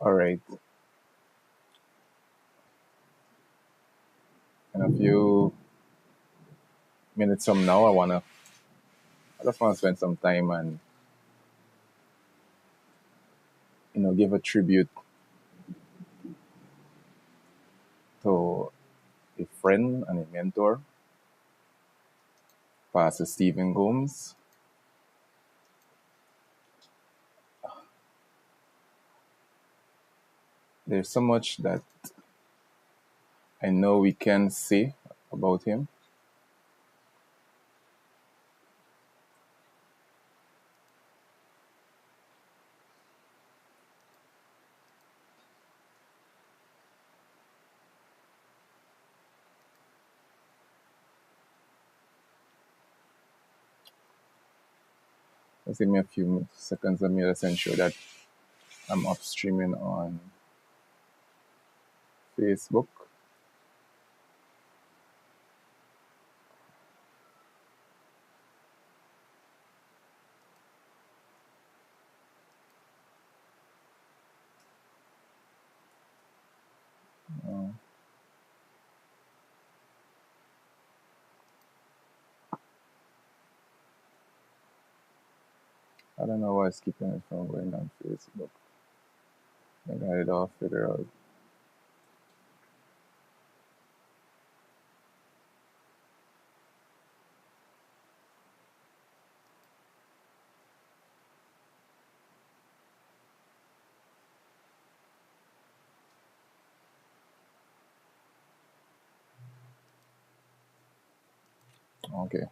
All right. In a few minutes from now, I just wanna spend some time and give a tribute to a friend and a mentor, Pastor Stephen Gomes. There's so much that I know we can say about him. Just give me a few seconds. Let me just ensure that I'm up streaming on Facebook. Uh, I don't know why it's keeping it from going on Facebook. I got it all figured out. Okay.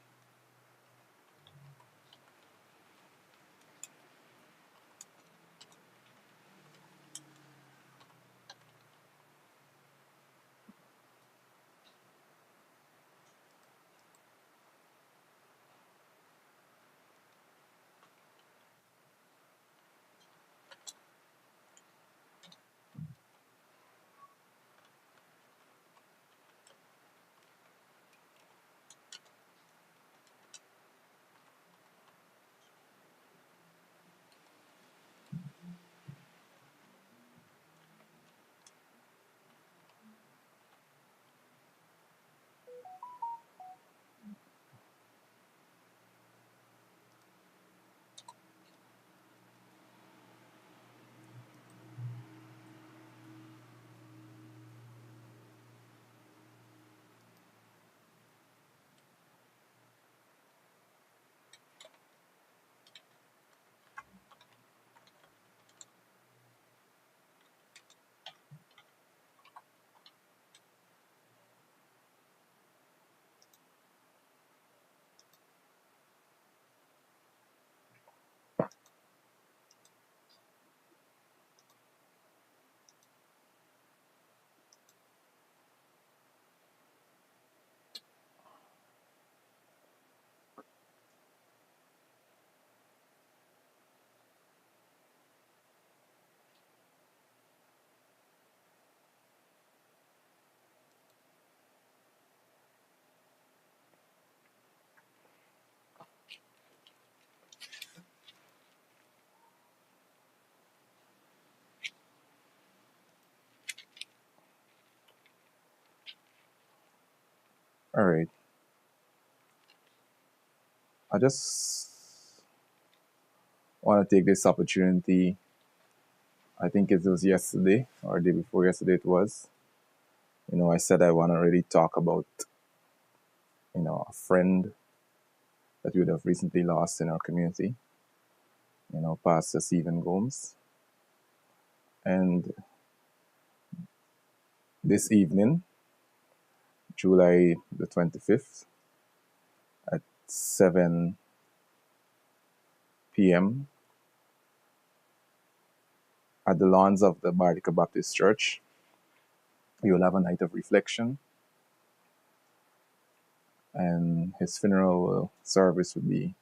All right. I just want to take this opportunity. I think it was yesterday or the day before yesterday it was. I said I want to really talk about, a friend that we would have recently lost in our community, Pastor Stephen Gomes. And this evening, July the 25th at 7 p.m. at the lawns of the Bardica Baptist Church, we will have a night of reflection. And his funeral service would be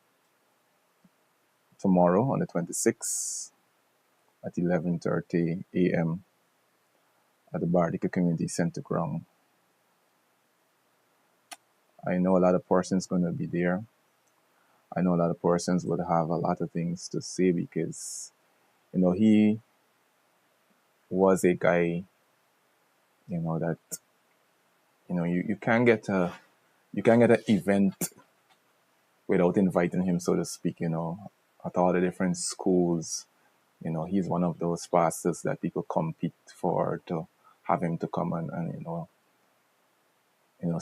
tomorrow on the 26th at 11:30 a.m. at the Bardica Community Center ground. I know a lot of persons going to be there. I know a lot of persons would have a lot of things to say because, he was a guy, that, you can't get an event without inviting him, so to speak, at all the different schools. He's one of those pastors that people compete for to have him to come and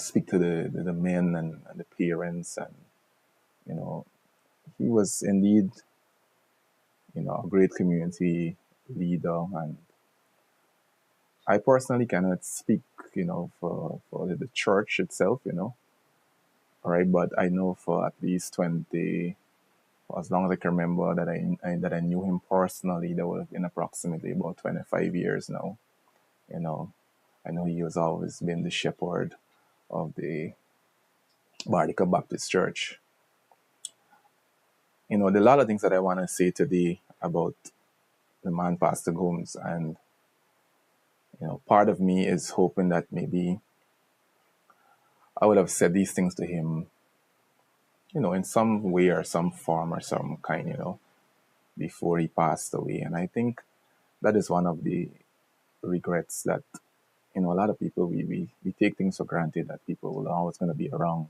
speak to the men and the parents. And, you know, he was indeed, a great community leader. And I personally cannot speak, for the church itself, all right, but I know for at least 20, for as long as I can remember that that I knew him personally, that would have been approximately about 25 years now. You know, I know he has always been the shepherd of the Bardica Baptist Church. There are a lot of things that I want to say today about the man, Pastor Gomes. And, part of me is hoping that maybe I would have said these things to him, in some way or some form or some kind, before he passed away. And I think that is one of the regrets that, a lot of people, we take things for granted that people will always going to be around.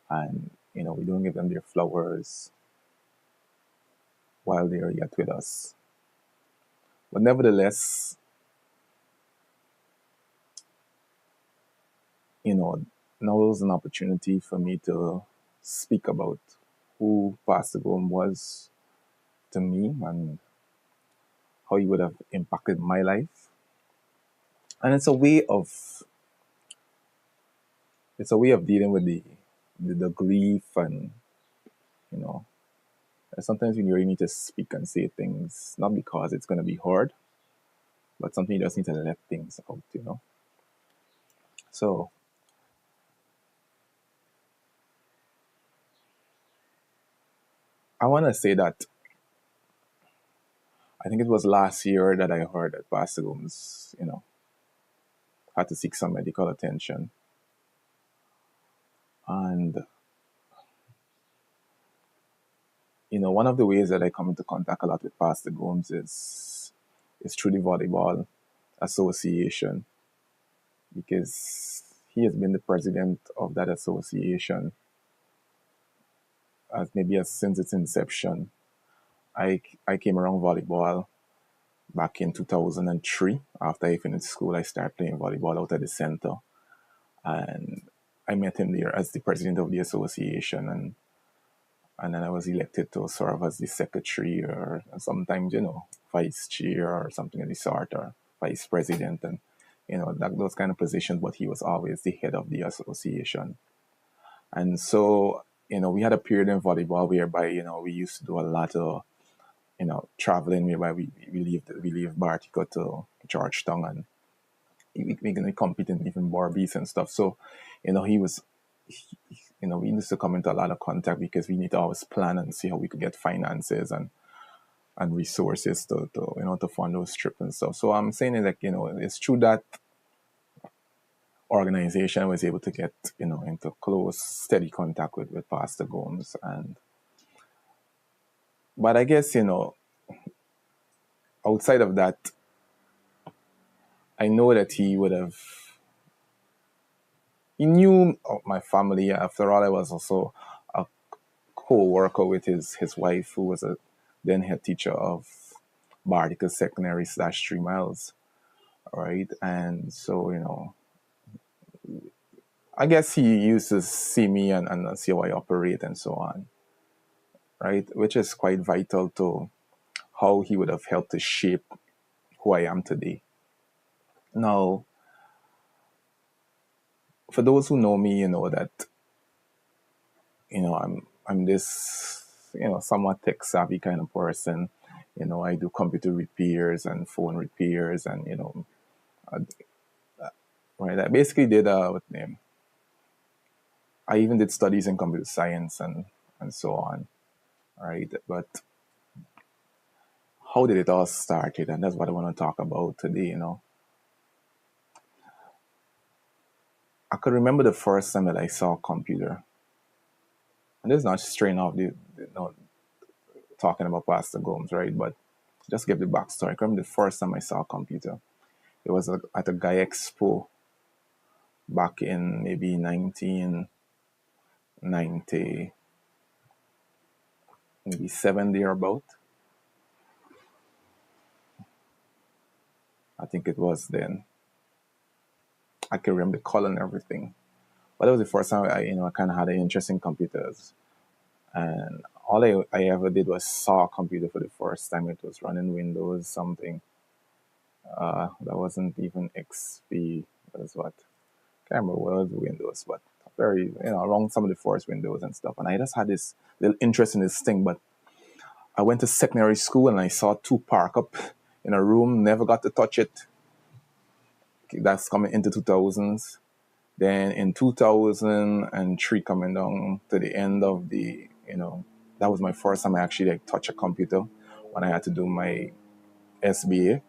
And, we don't give them their flowers while they are yet with us. But nevertheless, now is an opportunity for me to speak about who Pastor Gomes was to me and how he would have impacted my life. And it's a way of dealing with the grief. And you know sometimes you really need to speak and say things, not because it's going to be hard, but something you just need to let things out. So I want to say that I think it was last year that I heard that Pastor Gomes, had to seek some medical attention. And, one of the ways that I come into contact a lot with Pastor Gomes is through the Volleyball Association, because he has been the president of that association since its inception. I came around volleyball back in 2003. After I finished school, I started playing volleyball out at the center. And I met him there as the president of the association. And then I was elected to serve as the secretary, or sometimes, vice chair or something of the sort, or vice president, and, those kind of positions. But he was always the head of the association. And so, we had a period in volleyball whereby, we used to do a lot of, traveling, whereby we leave Bartica to Georgetown, and we going to compete in even Barbies and stuff. So, he was, we used to come into a lot of contact because we need to always plan and see how we could get finances and resources to fund those trips and stuff. So I'm saying it like, it's through that organization I was able to get, into close, steady contact with Pastor Gomes. But I guess, outside of that, I know that he knew of my family. After all, I was also a co-worker with his wife, who was a then head teacher of Bardica Secondary / 3 Miles. All right. And so, I guess he used to see me and see how I operate and so on. Right. Which is quite vital to how he would have helped to shape who I am today. Now, for those who know me, that, I'm this, somewhat tech savvy kind of person. I do computer repairs and phone repairs, and, right. I basically did what name. I even did studies in computer science and so on. Right. But how did it all started? And that's what I want to talk about today. I could remember the first time that I saw a computer. And this is not straight off talking about Pastor Gomes, right? But Just give the backstory. I remember the first time I saw a computer. It was at a Guy Expo back in maybe 1990, maybe 70 or about. I think it was then. I can remember the color and everything. But that was the first time I kind of had an interest in computers. And all I ever did was saw a computer for the first time. It was running Windows something. That wasn't even XP. That was what? Can't remember what was Windows, but very, around some of the first Windows and stuff. And I just had this little interest in this thing. But I went to secondary school and I saw two park up in a room, never got to touch it. That's coming into 2000s. Then in 2003, coming down to the end of that was my first time I actually like touch a computer when I had to do my SBA,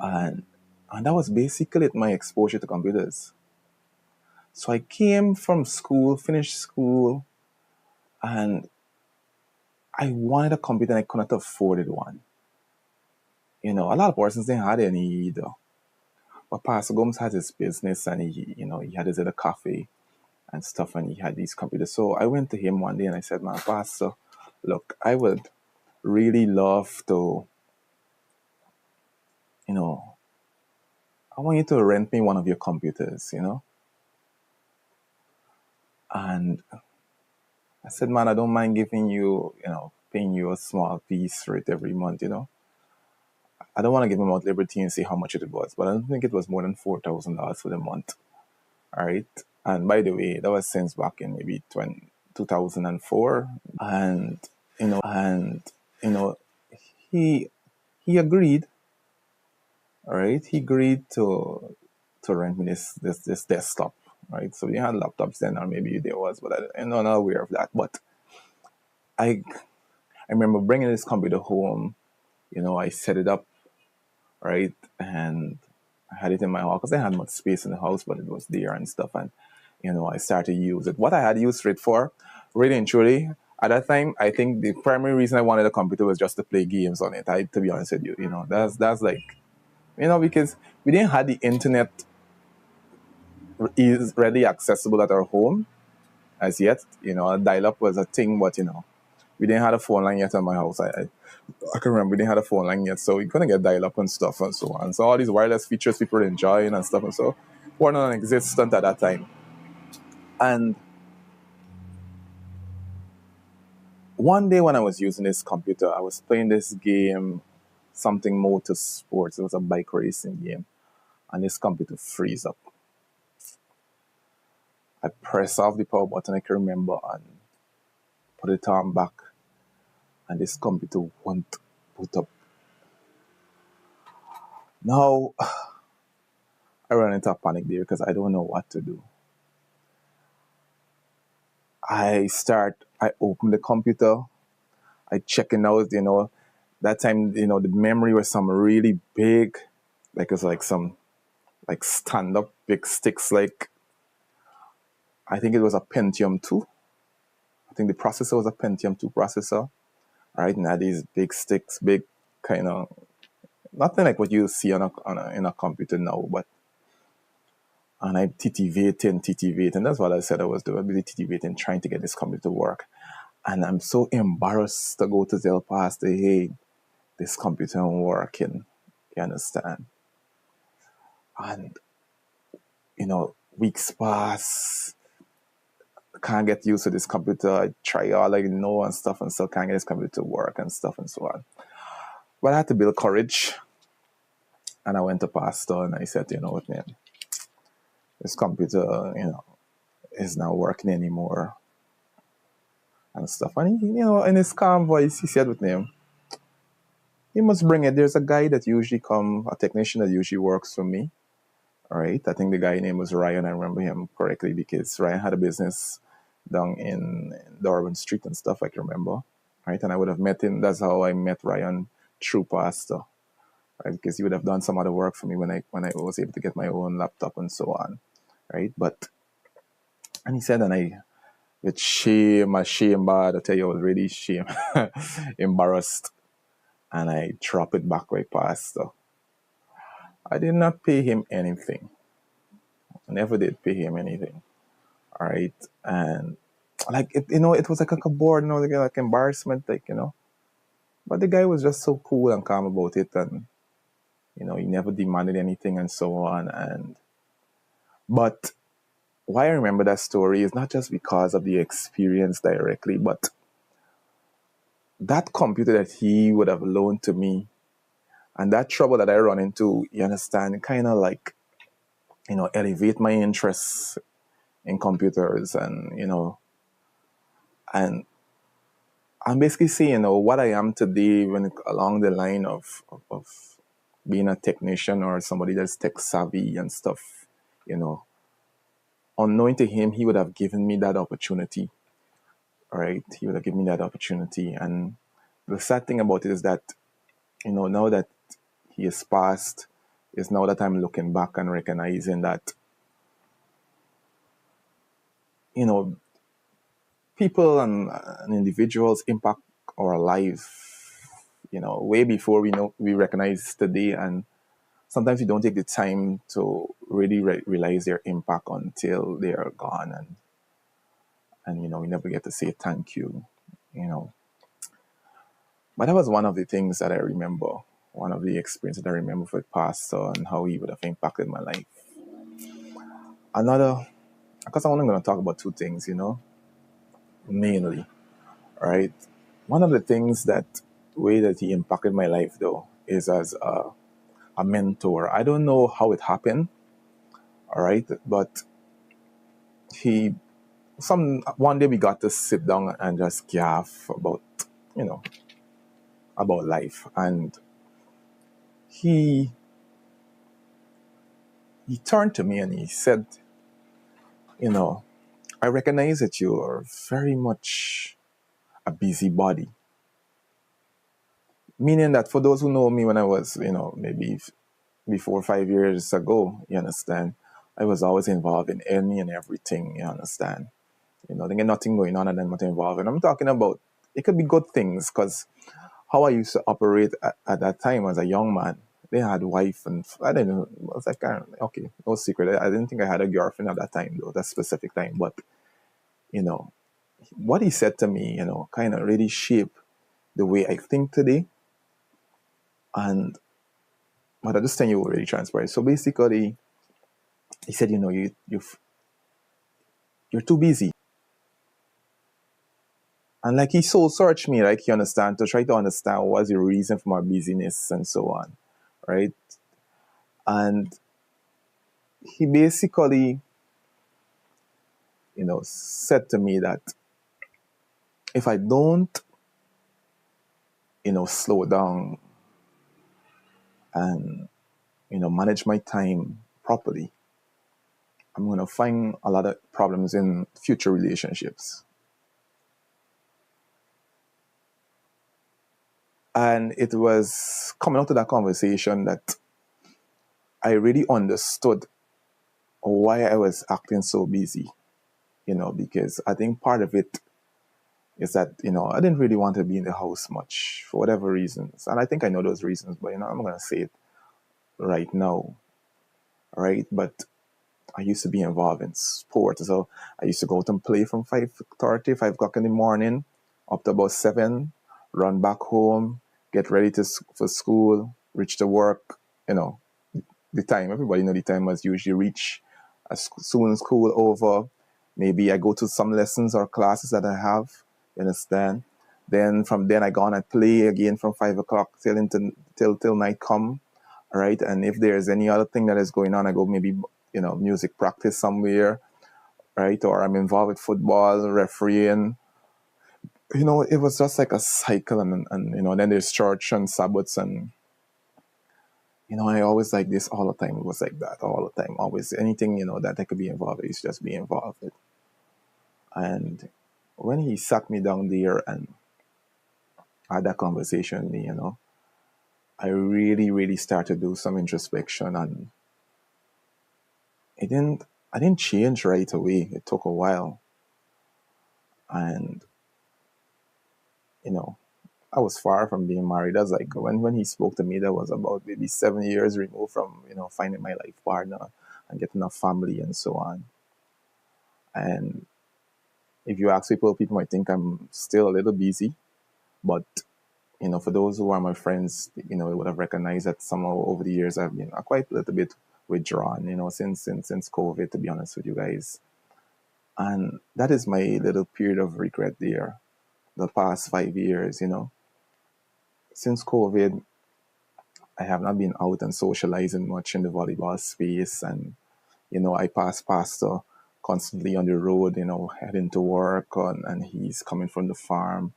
and that was basically my exposure to computers. So I came from school, finished school, and I wanted a computer and I couldn't afford one. A lot of persons didn't have any either. But Pastor Gomes had his business and he had his little cafe and stuff, and he had these computers. So I went to him one day and I said, "Man, Pastor, look, I would really love to, you know, I want you to rent me one of your computers. And I said, "Man, I don't mind giving you, paying you a small piece for it every month. I don't want to give him out liberty and say how much it was, but I don't think it was more than $4,000 for the month. All right. And by the way, that was since back in maybe 2004. And, you know, he he agreed. All right. He agreed to rent me this desktop. Right. So we had laptops then, or maybe there was, but I'm not aware of that. But I I remember bringing this computer home. I set it up, right, and I had it in my house because I had much space in the house, but it was there and stuff. And I started to use it. What I had used it for, really and truly, at that time, I think the primary reason I wanted a computer was just to play games on it. To be honest with you, that's like, because we didn't have the internet is readily accessible at our home as yet. Dial up was a thing, but we didn't have a phone line yet in my house. I can remember we didn't have a phone line yet, so we couldn't get dial up and stuff and so on. So all these wireless features people were enjoying and stuff and so were non-existent at that time. And one day when I was using this computer, I was playing this game, something motorsports. It was a bike racing game, and this computer freeze up. I press off the power button, I can remember, and put it on back, and this computer won't boot up. Now, I ran into a panic there because I don't know what to do. I open the computer, I check it out, that time, the memory was some really big, like it's like some, like stand-up big sticks, like, I think it was a Pentium 2. I think the processor was a Pentium 2 processor, right? And had these big sticks, big kind of, nothing like what you see in a computer now, but, and I'm titivating. That's what I said I was doing, really titivating, trying to get this computer to work. And I'm so embarrassed to go to tell Pastor, hey, this computer isn't working. You understand? And, weeks pass. Can't get used to this computer. I try all I know and stuff, and still can't get this computer to work and stuff and so on. But I had to build courage. And I went to Pastor and I said, what, man? This computer, is not working anymore and stuff. And he, in his calm voice, he said with me, you must bring it. There's a guy that usually a technician that usually works for me. All right. I think the guy name was Ryan. I remember him correctly because Ryan had a business down in Darwin Street and stuff, I can remember. Right. And I would have met him. That's how I met Ryan through Pastor. Right. Because he would have done some other work for me when I was able to get my own laptop and so on. Right. And he said, and I, with shame, bad, I tell you, I was really embarrassed. and I drop it back right past. So I did not pay him anything. I never did pay him anything. All right. And like, it was like a bored, like embarrassment, But the guy was just so cool and calm about it. And, he never demanded anything and so on. But why I remember that story is not just because of the experience directly, but that computer that he would have loaned to me and that trouble that I run into, you understand, kind of like, elevate my interest in computers and I'm basically saying, what I am today along the line of being a technician or somebody that's tech savvy and stuff, you know, unknowing to him, he would have given me that opportunity, right? He would have given me that opportunity. And the sad thing about it is that, now that he is past, is now that I'm looking back and recognizing that, you know, people and individuals impact our life, way before we recognize today. And sometimes you don't take the time to really realize their impact until they are gone. And we never get to say thank you, you know. But that was one of the things that I remember, one of the experiences that I remember for the past and how he would have impacted my life. Another, because I'm only going to talk about two things, mainly, right? One of the things way that he impacted my life though is as a mentor. I don't know how it happened, all right, but he one day we got to sit down and just gaff you know about life, and he turned to me and he said, I recognize that you are very much a busybody. Meaning that for those who know me when I was, maybe before 5 years ago, you understand, I was always involved in any and everything, you understand. There ain't nothing going on and then not involved. And I'm talking about, it could be good things, because how I used to operate at that time as a young man, they had wife and I don't know. I was like, okay, no secret. I didn't think I had a girlfriend at that time, though, that specific time. But, you know, what he said to me, kind of really shaped the way I think today. And, but at this time, you were really transparent. So basically, he said, you're too busy. And like he soul searched me, like you understand, to try to understand what's the reason for my busyness and so on, right? And he basically, said to me that if I don't, slow down and, manage my time properly, I'm going to find a lot of problems in future relationships. And it was coming out of that conversation that I really understood why I was acting so busy, because I think part of it is that, I didn't really want to be in the house much for whatever reasons. And I think I know those reasons, but, I'm going to say it right now, right? But I used to be involved in sports. So I used to go out and play from 5:30, 5 o'clock in the morning, up to about 7, run back home, get ready for school, reach to work, the time. Everybody know the time was usually reach as soon as school over. Maybe I go to some lessons or classes that I have, you understand? Then from then I go on and play again from 5 o'clock till night come. All right. And if there's any other thing that is going on, I go maybe, music practice somewhere, right? Or I'm involved with football, refereeing. It was just like a cycle, and then there's church and Sabbaths, and I always like this all the time. It was like that all the time. Always anything, that I could be involved with, just be involved with. And when he sat me down there and had that conversation with me, I really, really started to do some introspection, and it didn't I didn't change right away. It took a while. And, you know, I was far from being married. That's like when he spoke to me, that was about maybe 7 years removed from finding my life partner and getting a family and so on. And if you ask people, people might think I'm still a little busy, but for those who are my friends, they would have recognized that somehow over the years I've been quite a little bit withdrawn, since COVID, to be honest with you guys. And that is my little period of regret there. The past 5 years, since COVID, I have not been out and socializing much in the volleyball space. And, I pass pastor constantly on the road, heading to work and he's coming from the farm.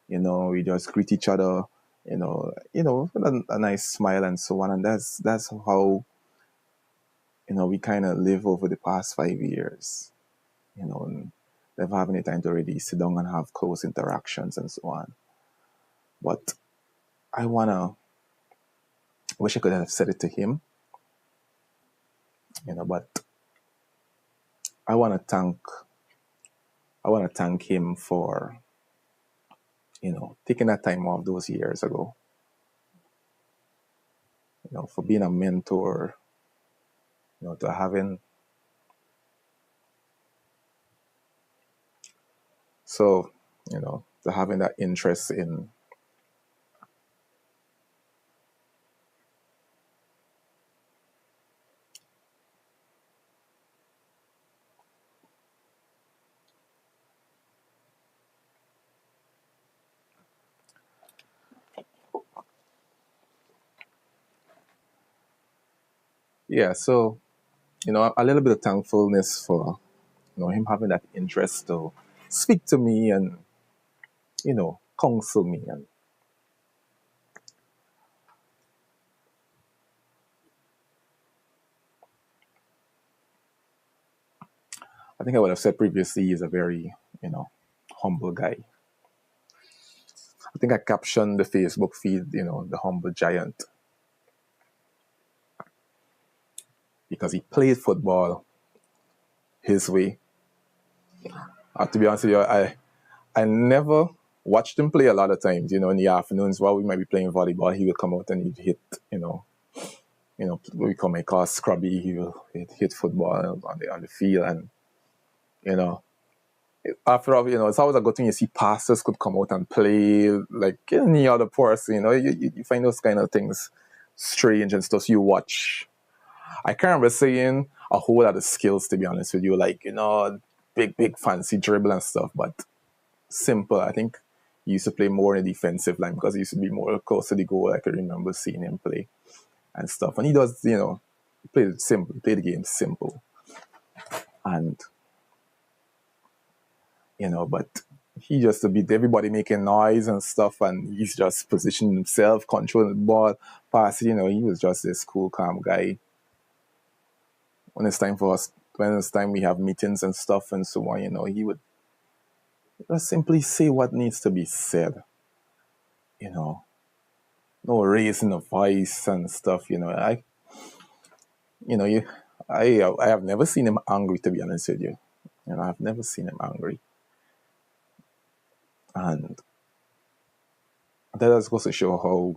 We just greet each other, with a nice smile and so on. And that's how, we kind of live over the past 5 years, and never having any time to really sit down and have close interactions and so on. But wish I could have said it to him, but I want to thank, him for, taking that time off those years ago, for being a mentor, to having, so, to having that interest in, yeah, so, a little bit of thankfulness for, him having that interest to speak to me and, counsel me. And I think I would have said previously, he's a very, humble guy. I think I captioned the Facebook feed, the humble giant, because he played football his way. To be honest with you, I never watched him play a lot of times. In the afternoons while we might be playing volleyball, he would come out and he'd hit, we call my car scrubby. He'd hit football on the field, and after all, it's always a good thing. You see pastors could come out and play like any other person. You find those kind of things strange and stuff. So you watch. I can't remember saying a whole lot of skills, to be honest with you, like big fancy dribble and stuff, but simple. I think he used to play more in the defensive line because he used to be more close to the goal. I can remember seeing him play and stuff. And he does, he played simple. He played the game simple, and but he just to beat everybody making noise and stuff, and he's just positioning himself, controlling the ball, passing. He was just this cool, calm guy. When it's time for us, when it's time we have meetings and stuff and so on, he would just simply say what needs to be said. No raising the voice and stuff. I have never seen him angry, to be honest with you. I've never seen him angry. And that just goes to show how,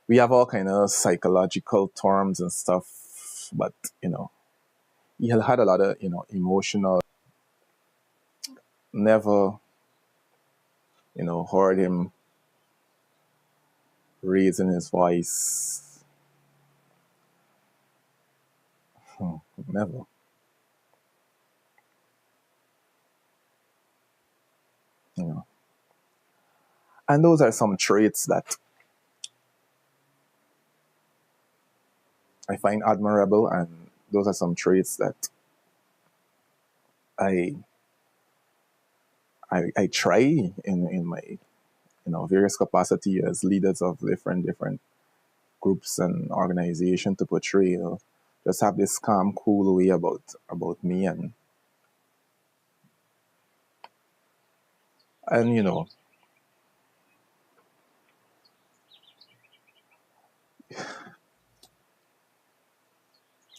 we have all kind of psychological terms and stuff, but, he had a lot of, emotional, never, heard him raising his voice. Never. And those are some traits that I find admirable, and those are some traits that I try in my various capacity as leaders of different groups and organization to portray. Just have this calm, cool way about me, and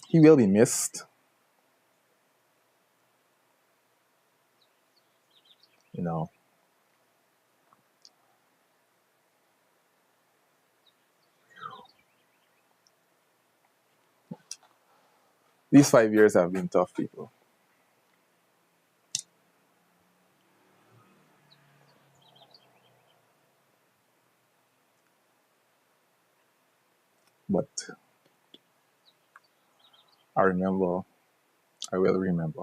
he will be missed. these 5 years have been tough, people. But I remember, I will remember.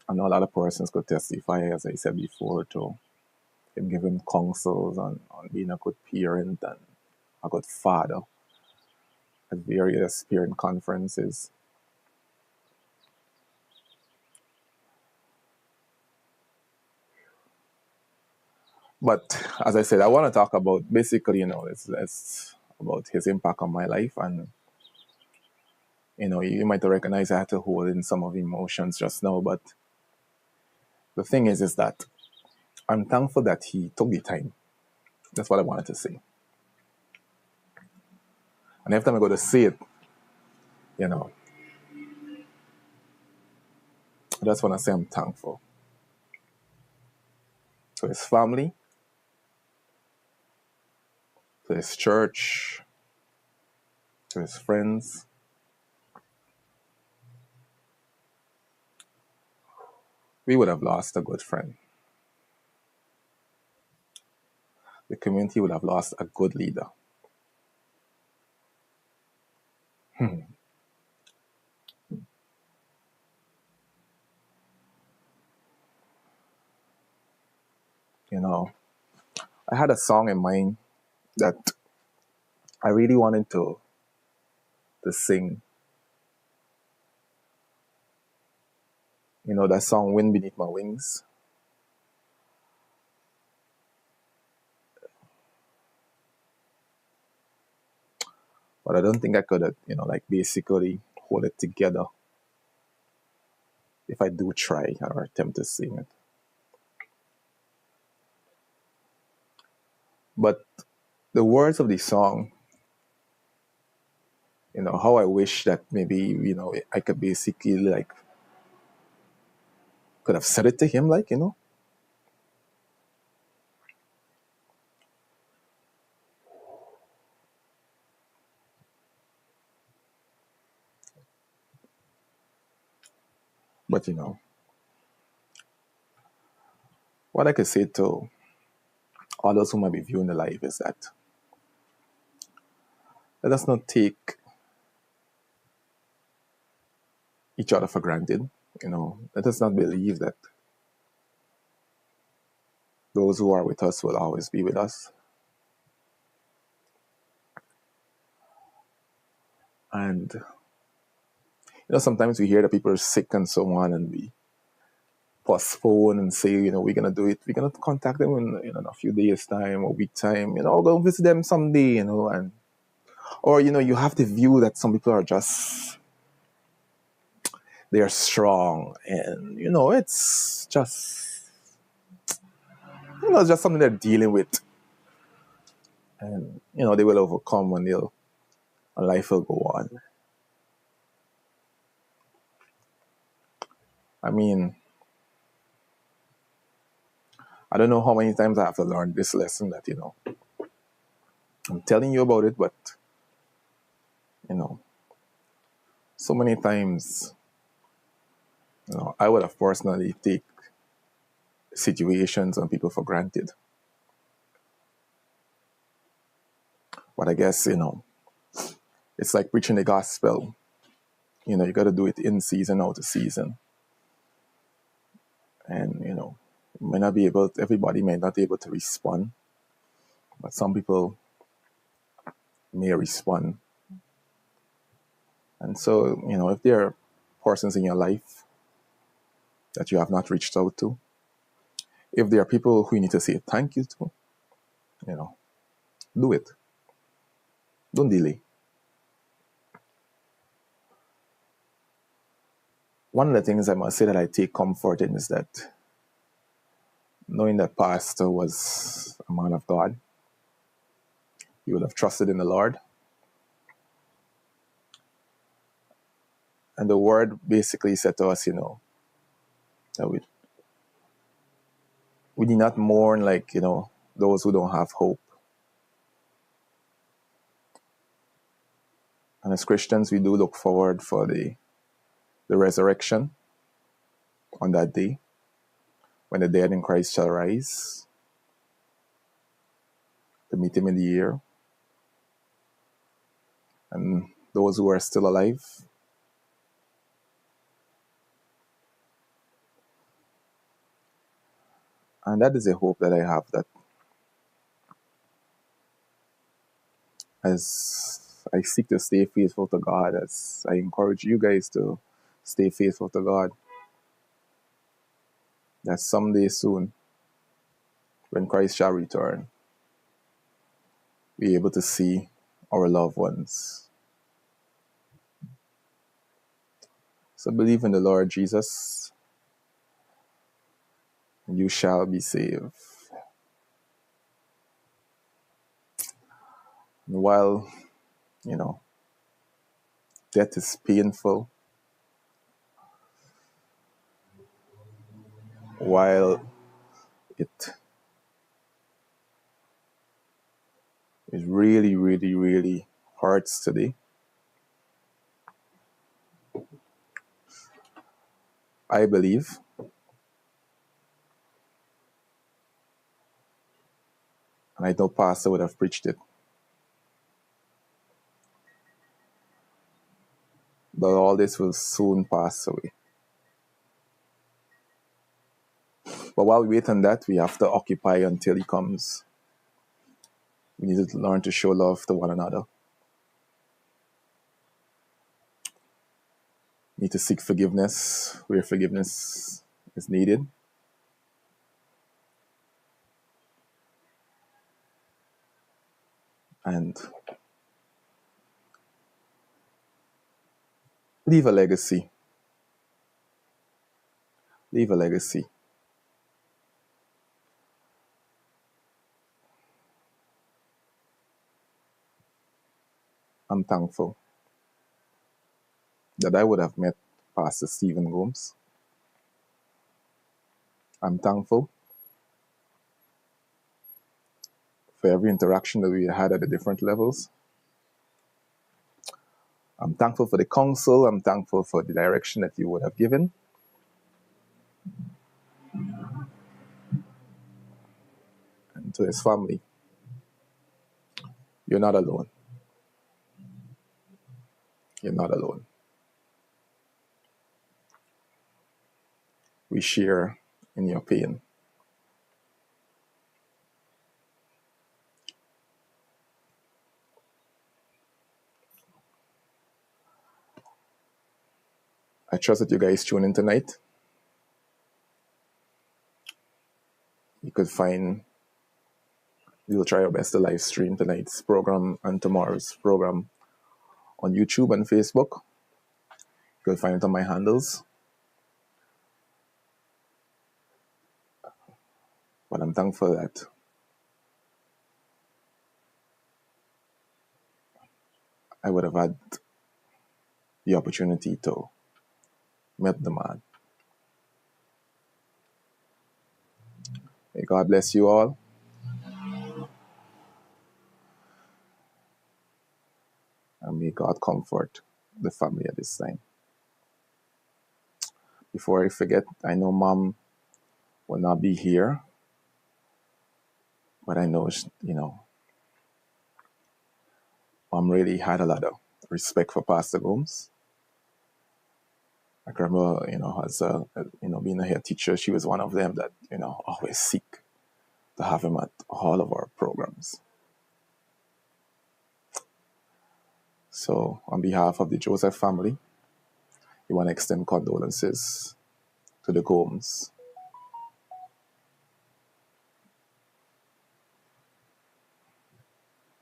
I know a lot of persons could testify, as I said before, to him giving counsels on being a good parent and a good father at various parent conferences. But as I said, I want to talk about basically, it's about his impact on my life. And, you might recognize I had to hold in some of the emotions just now. But the thing is that I'm thankful that he took the time. That's what I wanted to say. And every time I go to see it, you know, I just want to say I'm thankful to his family, to his church, to his friends. We would have lost a good friend. The community would have lost a good leader. You know, I had a song in mind that I really wanted to sing. That song "Wind Beneath My Wings." But I don't think I could, like basically hold it together if I do try or attempt to sing it. But the words of the song, how I wish that maybe, I could basically like, could have said it to him, like. But, what I could say to all those who might be viewing the live is that let us not take each other for granted. Let us not believe that those who are with us will always be with us. And, sometimes we hear that people are sick and so on, and we postpone and say, we're going to do it. We're going to contact them in a few days' time or week time, I'll go visit them someday, and, or, you have the view that some people are just, they're strong and, it's just, it's just something they're dealing with. And, they will overcome and life will go on. I mean, I don't know how many times I have to learn this lesson that, I'm telling you about it, but, so many times, I would have personally take situations and people for granted. But I guess, it's like preaching the gospel. You got to do it in season, out of season. And, may not be able, everybody may not be able to respond, but some people may respond. And so, if there are persons in your life that you have not reached out to, if there are people who you need to say thank you to, do it. Don't delay. One of the things I must say that I take comfort in is that knowing that Pastor was a man of God, he would have trusted in the Lord. And the word basically said to us, that we need not mourn like, those who don't have hope. And as Christians, we do look forward for the resurrection on that day, when the dead in Christ shall rise, to meet him in the air. And those who are still alive, and that is a hope that I have, that as I seek to stay faithful to God, as I encourage you guys to stay faithful to God, that someday soon, when Christ shall return, be able to see our loved ones. So believe in the Lord Jesus, and you shall be saved. And while, death is painful, while it really, really, really hurts today, I believe and I know Pastor would have preached it, but all this will soon pass away. But while we wait on that, we have to occupy until he comes. We need to learn to show love to one another. We need to seek forgiveness where forgiveness is needed. And leave a legacy. Leave a legacy. I'm thankful that I would have met Pastor Stephen Gomes. I'm thankful for every interaction that we had at the different levels. I'm thankful for the counsel. I'm thankful for the direction that you would have given. And to his family, you're not alone. You're not alone. We share in your pain. I trust that you guys tune in tonight. You could find, we'll try our best to live stream tonight's program and tomorrow's program on YouTube and Facebook. You could find it on my handles. But I'm thankful that I would have had the opportunity to meet the man. May God bless you all. And may God comfort the family at this time. Before I forget, I know Mom will not be here. But I know, Mom really had a lot of respect for Pastor Gomes. I can remember, as being a head teacher, she was one of them that, always seek to have him at all of our programs. So on behalf of the Joseph family, we want to extend condolences to the Gomes.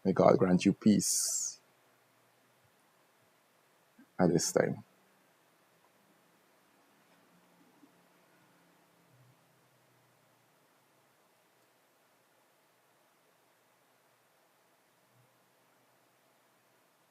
May God grant you peace at this time.